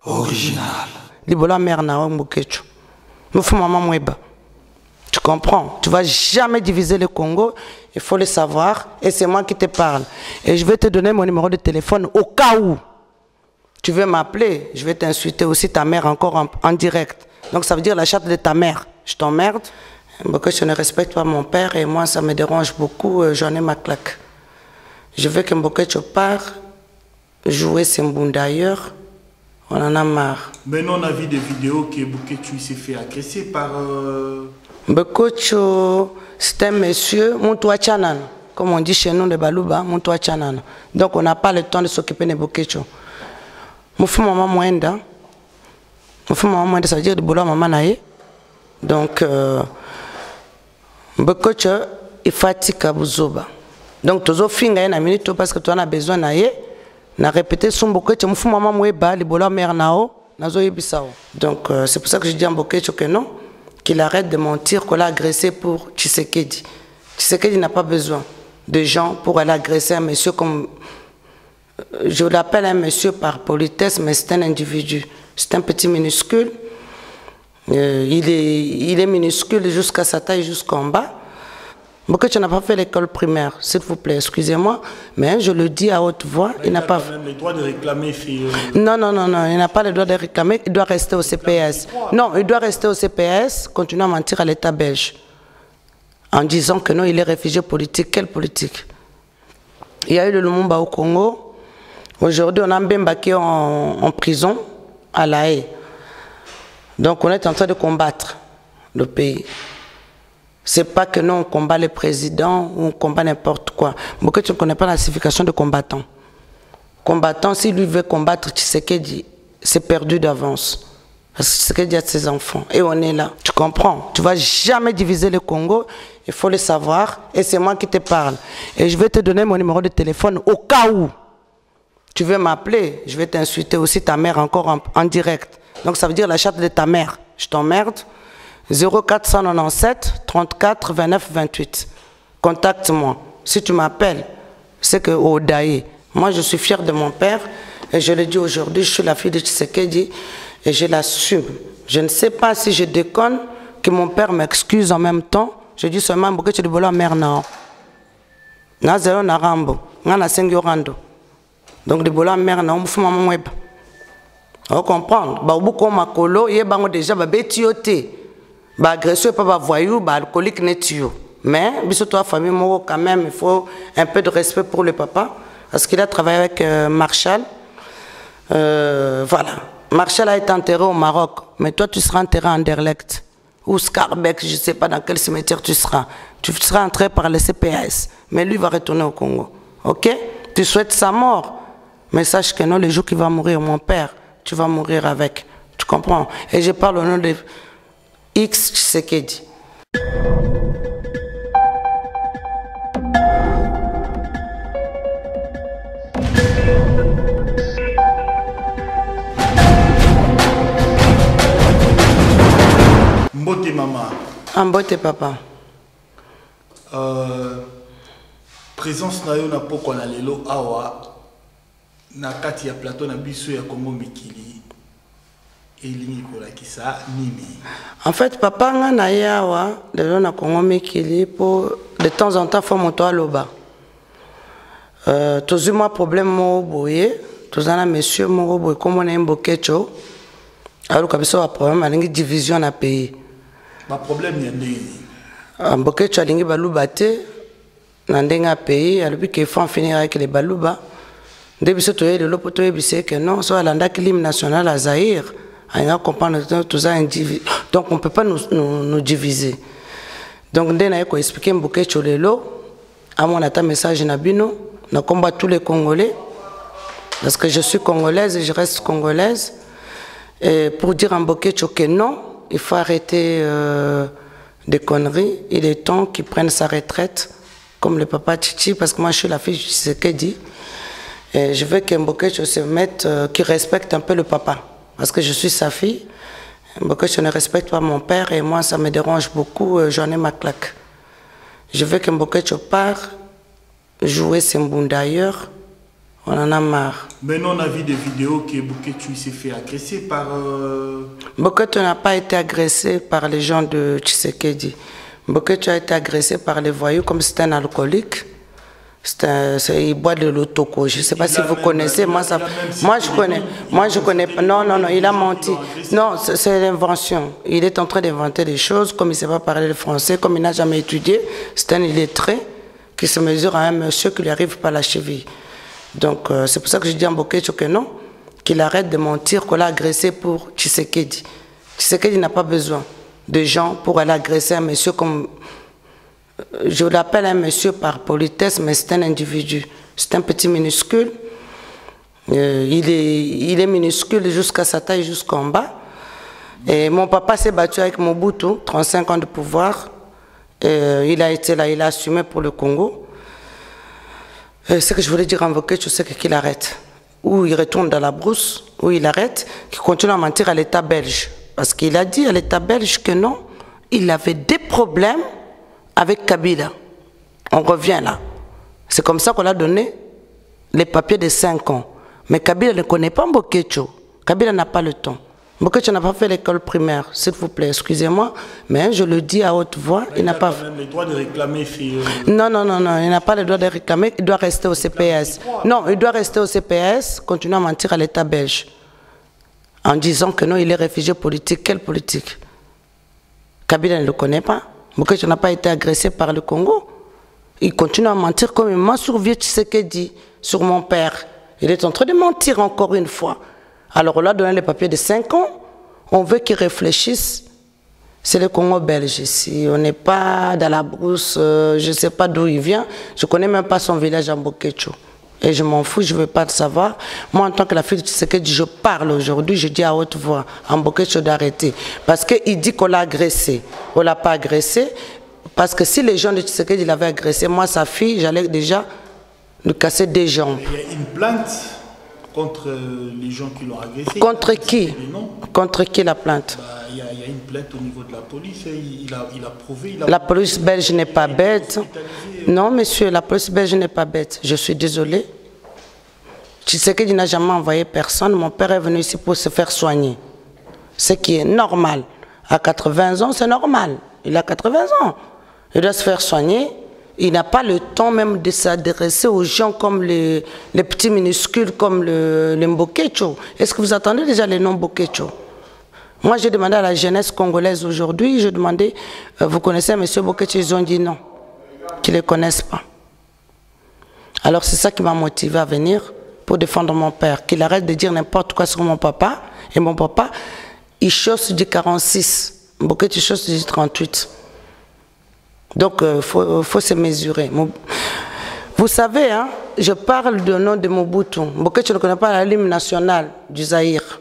Original. Libola mère na Mbokecho. Nous faisons maman Mweba. Tu comprends? Tu ne vas jamais diviser le Congo. Il faut le savoir. Et c'est moi qui te parle. Et je vais te donner mon numéro de téléphone au cas où tu veux m'appeler. Je vais t'insulter aussi ta mère encore en direct. Donc ça veut dire la chatte de ta mère. Je t'emmerde. Mbokecho ne respecte pas mon père. Et moi, ça me dérange beaucoup. J'en ai ma claque. Je veux que Mbokecho parte jouer Sembunda ailleurs. On en a marre. Maintenant, on a vu des vidéos que Mbokecho s'est fait agresser par... Mbokecho, c'est un monsieur, Moutoua Tchanan. Comme on dit chez nous, de Balouba, Moutoua Tchanan. Donc on n'a pas le temps de s'occuper de Mbokecho. Moufou maman Mwenda. Moufou maman Mwenda, ça veut dire de boulot maman naïe. Donc, Mbokecho, il fatigue à Bouzoba. Donc, tu as fait une minute parce que tu en as besoin naïe. Na répété son Mbokecho, moufou maman Mweba, le boulot mère nao, nazo yebisao. Donc, c'est pour ça que je dis à Mbokecho que non. Qu'il arrête de mentir, qu'on l'a agressé pour Tshisekedi. Tshisekedi n'a pas besoin de gens pour aller agresser un monsieur comme... Je l'appelle un monsieur par politesse, mais c'est un individu. C'est un petit minuscule. Il est minuscule jusqu'à sa taille, jusqu'en bas. Mbokecho n'a pas fait l'école primaire, s'il vous plaît, excusez-moi, mais je le dis à haute voix, il n'a pas... Il a quand même le droit de réclamer... Non, il n'a pas le droit de réclamer, il doit rester au CPS. Non, il doit rester au CPS, continuer à mentir à l'État belge, en disant que non, il est réfugié politique. Quelle politique? Il y a eu le Lumumba au Congo, aujourd'hui on a Mbemba qui est en prison, à La Haye. Donc on est en train de combattre le pays. C'est pas que nous on combat le président ou on combat n'importe quoi. Mbokecho ne connaît pas la signification de combattant. Combattant, si lui veut combattre Tshisekedi, c'est perdu d'avance. Parce que Tshisekedi a ses enfants. Et on est là. Tu comprends? Tu ne vas jamais diviser le Congo. Il faut le savoir. Et c'est moi qui te parle. Et je vais te donner mon numéro de téléphone au cas où tu veux m'appeler. Je vais t'insulter aussi ta mère encore en direct. Donc ça veut dire la chatte de ta mère. Je t'emmerde. 0497 34 29 28. Contacte-moi. Si tu m'appelles, c'est que Odaï. Moi, je suis fière de mon père. Et je le dis aujourd'hui, je suis la fille de Tshisekedi. Et je l'assume. Je ne sais pas si je déconne, que mon père m'excuse en même temps. Je dis seulement que tu es la mère. Na zéro na rambo. Na sengi rando. Donc, de la mère, na on maman web. Vous comprenez? Ba beaucoup makolo, yé bango déjà ba betioté. Ba agresseur pas ba voyou, ba alcoolique netio. Mais biso toi famille moi quand même, il faut un peu de respect pour le papa parce qu'il a travaillé avec Marshall. Voilà. Marshall a été enterré au Maroc, mais toi tu seras enterré à Anderlecht ou Scarbeck, je ne sais pas dans quel cimetière tu seras. Tu seras enterré par le CPS, mais lui va retourner au Congo. Ok? Tu souhaites sa mort, mais sache que non, le jour qu'il va mourir, mon père, tu vas mourir avec. Tu comprends? Et je parle au nom de X Tshisekedi. Mbote maman. Mbote papa. Présence na yo na poko na lelo awa na kati ya plateau na biso ya Congo Mikili. Elingi kola kisa nini. En fait papa nga na yawa lelo na Congo Mikili pour de temps en temps faut moto aloba. Tous moi problème mo boye, tous ana monsieur mo boye comme on a Mbokecho. Alors kabiso a problème alingi division na pays. Ma problème y a ndeni. Mbokecho alingi baluba te na ndenga pays alobi qu'il faut en finir avec les baluba. Depuis que le lopoto est que non, soit l'anda l'hymne national à Zaïre, on comprendre tout ça individu. Donc on ne peut pas nous diviser. Donc dès que j'ai expliqué Mbokecho lelo, à mon atta message nabino, na combat tous les Congolais, parce que je suis congolaise et je reste congolaise, et pour dire à Mbokecho que non, il faut arrêter des conneries. Il est temps qu'il prenne sa retraite, comme le papa Titi, parce que moi je suis la fille de Tshisekedi. Et je veux que Mbokecho se mette, qu'il respecte un peu le papa. Parce que je suis sa fille. Mbokecho ne respecte pas mon père et moi ça me dérange beaucoup, j'en ai ma claque. Je veux que Mbokecho parte jouer Sembunda ailleurs. On en a marre. Maintenant, on a vu des vidéos que Bokecho s'est fait agresser par... Bokecho n'a pas été agressé par les gens de Tshisekedi. Bokecho a été agressé par les voyous comme c'est un alcoolique. Il boit de l'autoko. Je ne sais pas si vous connaissez. Moi, je connais pas. Non, il a menti. Non, c'est l'invention. Il est en train d'inventer des choses. Comme il ne sait pas parler le français, comme il n'a jamais étudié, c'est un illettré qui se mesure à un monsieur qui lui arrive par la cheville. Donc, c'est pour ça que je dis à Bokecho que non, qu'il arrête de mentir, qu'on l'a agressé pour Tshisekedi. Tshisekedi n'a pas besoin de gens pour aller agresser un monsieur comme... Je l'appelle un monsieur par politesse, mais c'est un individu. C'est un petit minuscule. Il est minuscule jusqu'à sa taille, jusqu'en bas. Et mon papa s'est battu avec Mobutu, 35 ans de pouvoir. Il a été là, il a assumé pour le Congo. Ce que je voulais dire en Bokecho, c'est qu'il arrête. Ou il retourne dans la brousse, ou il arrête, qu'il continue à mentir à l'État belge. Parce qu'il a dit à l'État belge que non, il avait des problèmes avec Kabila. On revient là. C'est comme ça qu'on a donné les papiers de 5 ans. Mais Kabila ne connaît pas Bokecho. Kabila n'a pas le temps. Bokecho n'a pas fait l'école primaire, s'il vous plaît, excusez-moi, mais je le dis à haute voix, il n'a pas... même le droit de réclamer... Non, il n'a pas le droit de réclamer, il doit rester au CPS. Non, il doit rester au CPS, continuer à mentir à l'État belge, en disant que non, il est réfugié politique. Quelle politique? Kabila ne le connaît pas. Bokecho n'a pas été agressé par le Congo. Il continue à mentir comme il m'a sur Tshisekedi, sur mon père. Il est en train de mentir encore une fois. Alors on lui a donné les papiers de 5 ans. On veut qu'il réfléchisse. C'est le Congo belge ici. On n'est pas dans la brousse. Je ne sais pas d'où il vient. Je ne connais même pas son village en Bokecho. Et je m'en fous, je ne veux pas le savoir. Moi, en tant que la fille de Tshisekedi, je parle aujourd'hui, je dis à haute voix, en Bokecho d'arrêter. Parce qu'il dit qu'on l'a agressé. On ne l'a pas agressé. Parce que si les gens de Tshisekedi l'avaient agressé, moi, sa fille, j'allais déjà lui casser des jambes. Il y a une plainte contre les gens qui l'ont agressé. Contre qui? Contre qui la plainte? Il y a une plainte au niveau de la police. Il a prouvé. La police belge n'est pas bête. Non, monsieur, la police belge n'est pas bête. Je suis désolée. Tshisekedi n'a jamais envoyé personne. Mon père est venu ici pour se faire soigner. Ce qui est normal. À 80 ans, c'est normal. Il a 80 ans. Il doit se faire soigner. Il n'a pas le temps même de s'adresser aux gens comme les petits minuscules, comme le Bokecho. Est-ce que vous attendez déjà les noms Bokecho? Moi, j'ai demandé à la jeunesse congolaise aujourd'hui, j'ai demandé, vous connaissez M. Bokecho? Ils ont dit non, qu'ils ne le connaissent pas. Alors c'est ça qui m'a motivé à venir pour défendre mon père, qu'il arrête de dire n'importe quoi sur mon papa. Et mon papa, il chausse du 46, Bokecho chausse du 38. Donc, il faut se mesurer. Vous savez, hein, je parle du nom de Mobutu. Bokecho ne connaît pas la ligne nationale du Zaïre.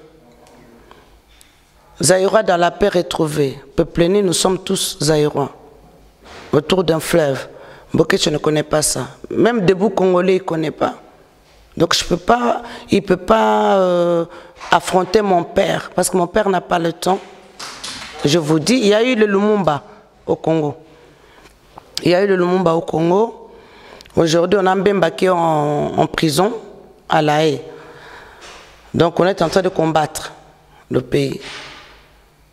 Zaïrois dans la paix retrouvée. Peuple né, nous sommes tous Zaïrois. Autour d'un fleuve. Bokecho ne connaît pas ça. Même debout congolais, il ne connaît pas. Donc, il ne peut pas affronter mon père. Parce que mon père n'a pas le temps. Je vous dis, il y a eu le Lumumba au Congo. Il y a eu le Lumumba au Congo. Aujourd'hui, on a Mbemba qui est en prison à La Haye. Donc, on est en train de combattre le pays.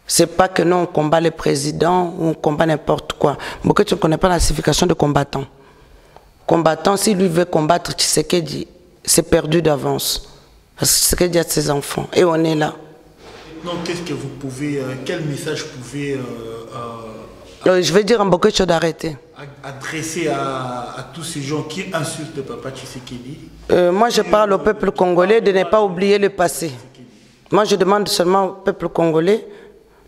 Ce n'est pas que nous, on combat les présidents ou on combat n'importe quoi. Beaucoup tu ne connais pas la signification de combattant. Combattant, s'il lui veut combattre Tshisekedi, c'est perdu d'avance. Parce que Tshisekedi a ses enfants. Et on est là. Non, qu'est-ce que vous pouvez, quel message vous pouvez je vais dire à Bokecho d'arrêter. Adresser à tous ces gens qui insultent Papa Tshisekedi? Moi, je parle au peuple congolais de ne pas oublier le passé. Moi, je demande seulement au peuple congolais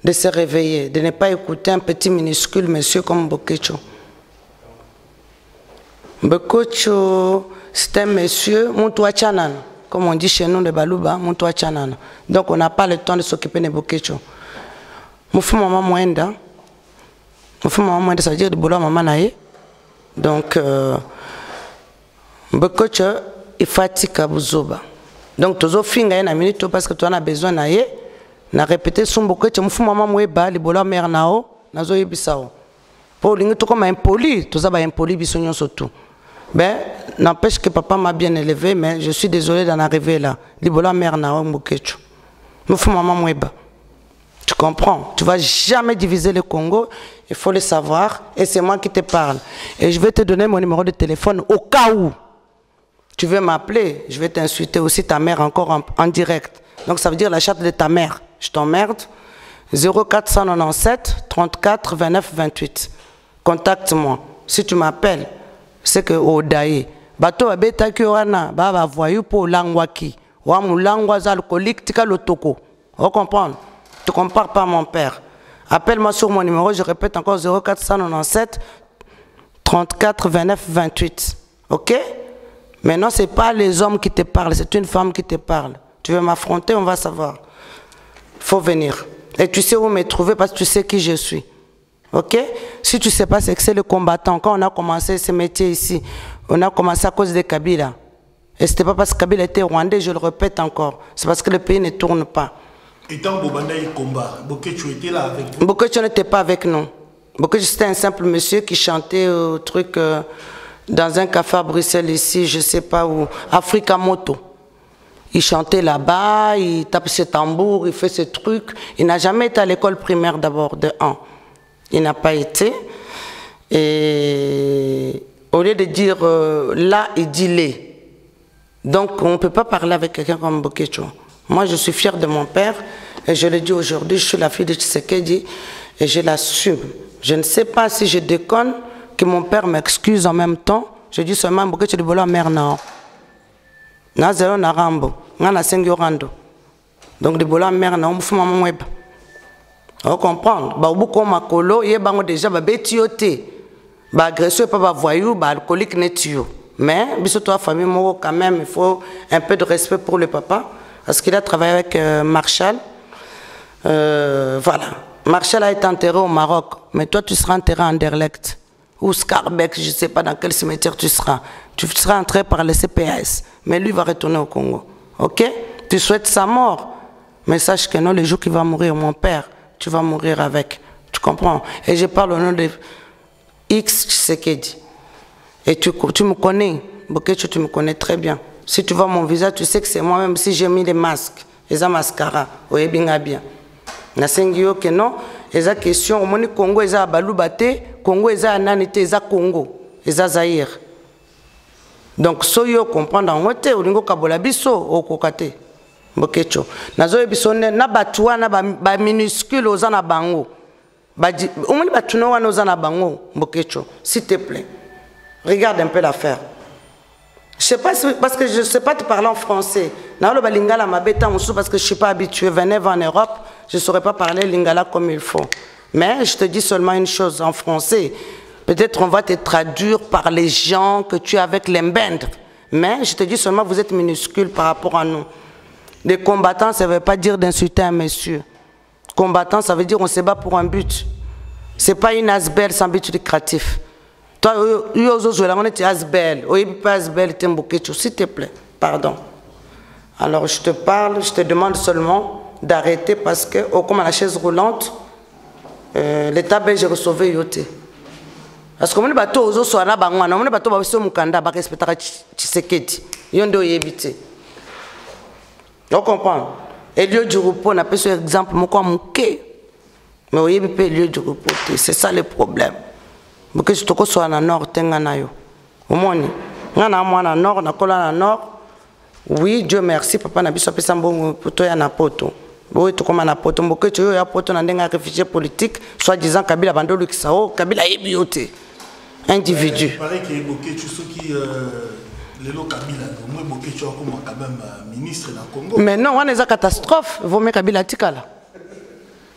de se réveiller, de ne pas écouter un petit minuscule monsieur comme Bokecho. Bokecho, c'est un monsieur, Moutoua Tchanana, comme on dit chez nous, de Balouba, Moutoua Tchanana. Donc, on n'a pas le temps de s'occuper de Bokecho. Moufou maman Mwenda. Ça veut dire de boulot maman naïe. Donc, Bokecho, il fatigue à Bouzoba. Donc, tu as finga une minute parce que tu en as besoin naïe. Na répété son Bokecho, mou maman mweba, le boulot mère nao, nazo yebisao. Pour l'ingi tout comme impoli, tout ça va impoli bisognon surtout. Ben, n'empêche que papa m'a bien élevé, mais je suis désolé d'en arriver là. Libola mère na Mokecho. Nous fous maman Mweba. Tu comprends? Tu ne vas jamais diviser le Congo, il faut le savoir, et c'est moi qui te parle. Et je vais te donner mon numéro de téléphone au cas où tu veux m'appeler, je vais t'insulter aussi ta mère encore en direct. Donc ça veut dire la charte de ta mère. Je t'emmerde. 0497 34 29 28. Contacte-moi. Si tu m'appelles, c'est que Odaye. Bato abeta ki wana baba voyou pour langwaki. Wa mulangwa za alcoolique tika lotoko. Vous comprenez? Tu ne compares pas mon père. Appelle-moi sur mon numéro, je répète encore 0497 34 29 28. Ok? Maintenant, ce n'est pas les hommes qui te parlent, c'est une femme qui te parle. Tu veux m'affronter, on va savoir. Il faut venir. Et tu sais où me trouver parce que tu sais qui je suis. Ok? Si tu ne sais pas, c'est que c'est le combattant. Quand on a commencé ce métier ici, on a commencé à cause de Kabila. Et ce n'était pas parce que Kabila était rwandais, je le répète encore. C'est parce que le pays ne tourne pas. Et tant que Bobanda y combat, Bokecho était là avec vous? Bokecho n'était pas avec nous. Bokecho c'était un simple monsieur qui chantait au truc dans un café à Bruxelles ici, je ne sais pas où, Africa Moto. Il chantait là-bas, il tape ses tambours, il fait ses trucs. Il n'a jamais été à l'école primaire d'abord, de 1. Il n'a pas été. Et au lieu de dire là, il dit les. Donc on ne peut pas parler avec quelqu'un comme Bokecho. Moi, je suis fière de mon père et je le dis aujourd'hui, je suis la fille de Tshisekedi et je l'assume. Je ne sais pas si je déconne, que mon père m'excuse en même temps. Je dis seulement que tu es de mère na zéro na rambo, na sengyorando. Donc de bola mère na on maman web. On comprendre. Ba obuko makolo ye bango déjà ba betioté. Ba agresseur pas ba voyou, ba alcoolique netio. Mais biso toi famille moi quand même il faut un peu de respect pour le papa. Parce qu'il a travaillé avec Marshall. Voilà. Marshall a été enterré au Maroc. Mais toi, tu seras enterré à Anderlecht. Ou Scarbeck, je ne sais pas dans quel cimetière tu seras. Tu seras enterré par le CPS. Mais lui va retourner au Congo. Ok? Tu souhaites sa mort. Mais sache que non, le jour qu'il va mourir, mon père, tu vas mourir avec. Tu comprends? Et je parle au nom de X Tshisekedi. Et tu me connais. Bokecho, tu me connais très bien. Si tu vois mon visage, tu sais que c'est moi, même si j'ai mis les masques, les mascaras, oui, bien, bien. Nasengio que non, les questions, au monde Congo, les Baloubate, Congo, les Nanite, les Congo, les Zaïre. Donc, soyo comprendre en wote, au niveau Kabolabiso, au Kokate, Bokecho. Nazo bisone, na batua, na ba minuscule aux anabango. Au monde batuno, aux anabango, Bokecho, s'il te plaît. Regarde un peu l'affaire. Je sais pas, parce que je ne sais pas te parler en français. Parce que je ne suis pas habitué. Venez en Europe, je ne saurais pas parler lingala comme il faut. Mais je te dis seulement une chose en français. Peut-être on va te traduire par les gens que tu es avec les mbendre. Mais je te dis seulement vous êtes minuscule par rapport à nous. Les combattants, ça ne veut pas dire d'insulter un monsieur. Combattant, ça veut dire on se bat pour un but. Ce n'est pas une asbel sans but lucratif. Toi, on est asbel, s'il te plaît, pardon. Alors je te parle, je te demande seulement d'arrêter parce que, comme à la chaise roulante, l'État belge recevait Yoté. Parce que les bateaux aux eaux, les bateaux sont Mukanda, ils respectent Tshisekedi. Ils ont des éviter. Vous comprenez? Et lieu du repos, on appelle par exemple Mouké. Mais vous voyez, lieu du repos, c'est ça le problème. Parce que je te sois en nord, tenganayo. Au moins, ngana moi en nord, na kola en nord. Oui, Dieu merci, papa na biso pesa mbongo poto ya na poto. Oui, tu comme na poto, mboke tu ya poto na ndenga réfugié politique, soit disant Kabila bandolo kisao, Kabila ebioté. Individu. Il paraît que Boke tu ceux qui Lelo Kabila, moi Boke tu comme quand même ministre dans Congo. Mais non, on est à catastrophe, vaut mieux Kabila tikala.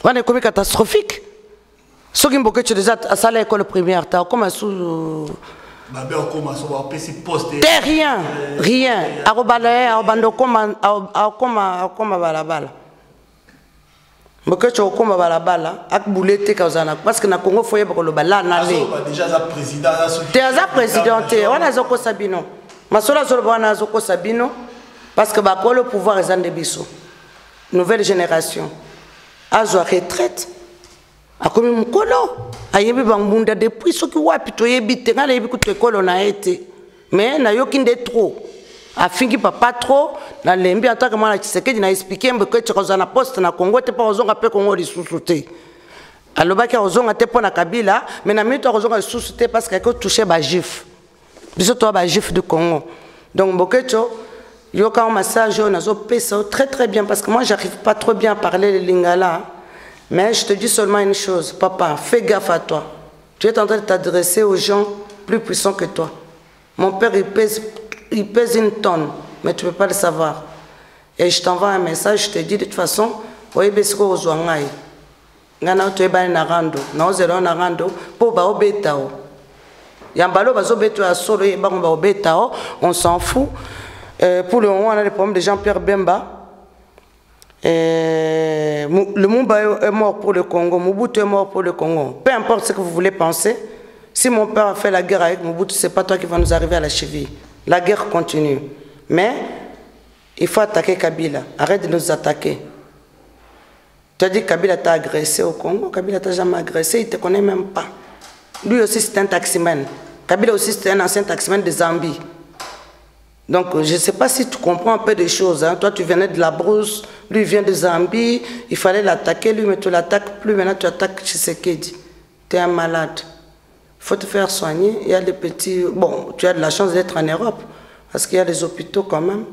On est comme catastrophique. Ceux qui m'ont déjà à l'école primaire, tu as comme sous. Rien, rien. Arobale, arobando comme balabala. Mokecho comme balabala, ak boulette kauzana. Parce que na Congo foyer pour le bala na le. Déjà la président. Déjà président, on a zoko Sabino. Masola zolo on a zoko Sabino. Parce que bah le pouvoir est en débiso. Nouvelle génération. Azo retraite. Akomi mukolo ayebi bangunda depuis soki wapi toyebi te ngala yebi kutu ekolo na ete Mais na yoki nde trop. Afingi papa trop na lembi ataka mwana Tshisekedi na expliquer mbeke tikoza na poste na Congo te pa ozonga pe Congo lisusu te. Alobaki ozonga te pona Kabila, mais na minute ozonga lisusu te parce que toucher ba juif. Biso to ba juif du Congo. Donc Mbokecho yoka un massage on azo pesa très bien parce que moi j'arrive pas trop bien à parler le lingala. Mais je te dis seulement une chose, papa, fais gaffe à toi. Tu es en train de t'adresser aux gens plus puissants que toi. Mon père, il pèse une tonne, mais tu ne peux pas le savoir. Et je t'envoie un message, je te dis de toute façon, oui, mais c'est quoi aux ouangaï? Ngana tu es bien narando, non zéro narando, pour ba obetao. Yambalo bazo beto à solo et ba obetao, on s'en fout. Pour le moment, on a le problème de Jean-Pierre Bemba. Le Mumba est mort pour le Congo, Mobutu est mort pour le Congo. Peu importe ce que vous voulez penser, si mon père a fait la guerre avec Mobutu, ce n'est pas toi qui vas nous arriver à la cheville. La guerre continue. Mais il faut attaquer Kabila. Arrête de nous attaquer. Tu as dit que Kabila t'a agressé au Congo. Kabila t'a jamais agressé, il ne te connaît même pas. Lui aussi c'est un taximan. Kabila aussi c'était un ancien taximan de Zambie. Donc je ne sais pas si tu comprends un peu des choses. Hein. Toi tu venais de la brousse, lui vient de Zambie, il fallait l'attaquer, lui mais tu l'attaques plus, maintenant tu attaques Tshisekedi. Tu es un malade. Il faut te faire soigner. Il y a des petits... Bon, tu as de la chance d'être en Europe, parce qu'il y a des hôpitaux quand même.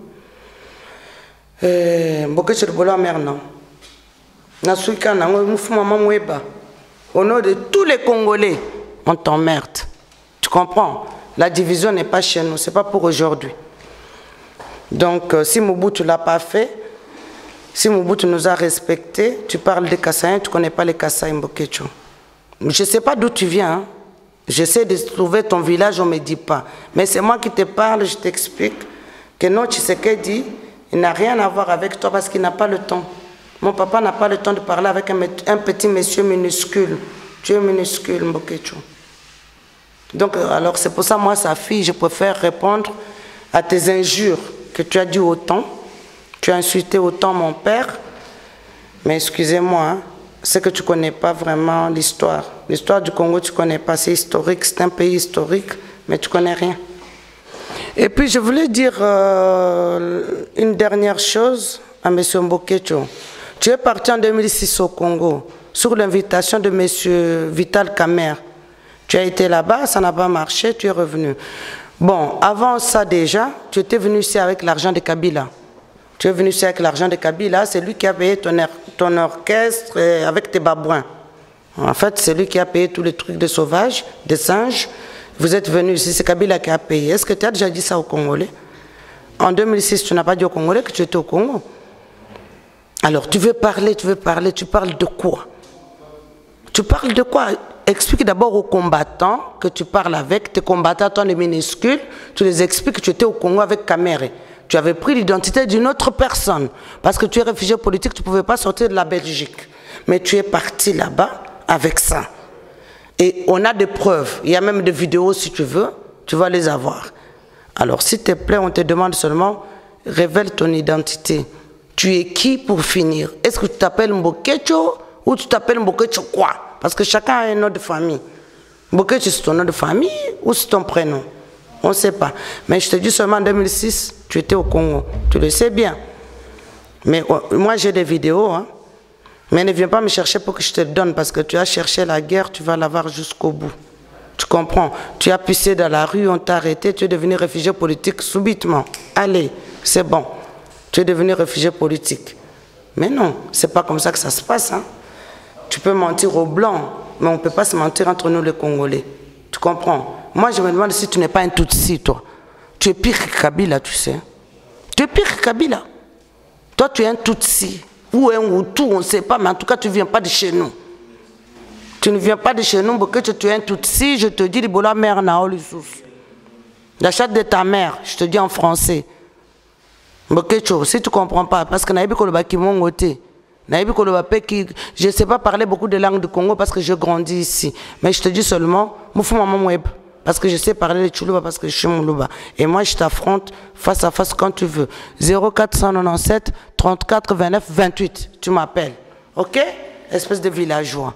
Au nom de tous les Congolais, on t'emmerde. Tu comprends? La division n'est pas chez nous, ce n'est pas pour aujourd'hui. Donc, si Mobutu ne l'a pas fait, si Mobutu nous a respectés, tu parles des Kassaïens, tu ne connais pas les Kassaïens Mbokecho. Je ne sais pas d'où tu viens. Hein. J'essaie de trouver ton village, on ne me dit pas. Mais c'est moi qui te parle, je t'explique que non, Tshisekedi, il n'a rien à voir avec toi parce qu'il n'a pas le temps. Mon papa n'a pas le temps de parler avec un petit monsieur minuscule. Tu es minuscule, Mbokecho. Donc, alors c'est pour ça, moi, sa fille, je préfère répondre à tes injures que tu as dit autant. Tu as insulté autant mon père. Mais excusez-moi, hein, c'est que tu ne connais pas vraiment l'histoire. L'histoire du Congo, tu ne connais pas. C'est historique, c'est un pays historique, mais tu ne connais rien. Et puis, je voulais dire une dernière chose à M. Mbokecho. Tu es parti en 2006 au Congo, sur l'invitation de M. Vital Kamerhe. Tu as été là-bas, ça n'a pas marché, tu es revenu. Bon, avant ça déjà, tu étais venu ici avec l'argent de Kabila. Tu es venu ici avec l'argent de Kabila, c'est lui qui a payé ton orchestre avec tes babouins. En fait, c'est lui qui a payé tous les trucs de sauvages, des singes. Vous êtes venu ici, c'est Kabila qui a payé. Est-ce que tu as déjà dit ça aux Congolais? En 2006, tu n'as pas dit aux Congolais que tu étais au Congo. Alors, tu parles de quoi? Tu parles de quoi? Explique d'abord aux combattants que tu parles avec, tes combattants, toi les minuscules, tu les expliques que tu étais au Congo avec Kamerhe. Tu avais pris l'identité d'une autre personne. Parce que tu es réfugié politique, tu ne pouvais pas sortir de la Belgique. Mais tu es parti là-bas avec ça. Et on a des preuves. Il y a même des vidéos si tu veux, tu vas les avoir. Alors s'il te plaît, on te demande seulement, révèle ton identité. Tu es qui pour finir? Est-ce que tu t'appelles Mbokecho ou tu t'appelles Mbokecho quoi? Parce que chacun a un nom de famille. Mbokecho c'est ton nom de famille ou c'est ton prénom? On ne sait pas. Mais je te dis seulement en 2006, tu étais au Congo. Tu le sais bien. Mais moi j'ai des vidéos. Hein. Mais ne viens pas me chercher pour que je te donne. Parce que tu as cherché la guerre, tu vas l'avoir jusqu'au bout. Tu comprends? Tu as pissé dans la rue, on t'a arrêté, tu es devenu réfugié politique subitement. Allez, c'est bon. Tu es devenu réfugié politique. Mais non, c'est pas comme ça que ça se passe. Hein. Tu peux mentir aux Blancs, mais on ne peut pas se mentir entre nous les Congolais. Tu comprends? Moi, je me demande si tu n'es pas un Tutsi, toi. Tu es pire que Kabila, tu sais. Tu es pire que Kabila. Toi, tu es un Tutsi. Ou un Hutu, on ne sait pas, mais en tout cas, tu ne viens pas de chez nous. Tu ne viens pas de chez nous parce que tu es un Tutsi, je te dis, Libola mère Naolisous. La chatte de ta mère, je te dis en français. Mbokecho, si tu ne comprends pas, parce que je ne sais pas parler beaucoup de langues du Congo parce que je grandis ici. Mais je te dis seulement, parce que je sais parler le Tchoulouba parce que je suis Moulouba. Et moi, je t'affronte face à face quand tu veux. 0497 34 29 28, tu m'appelles. Ok? Espèce de villageois.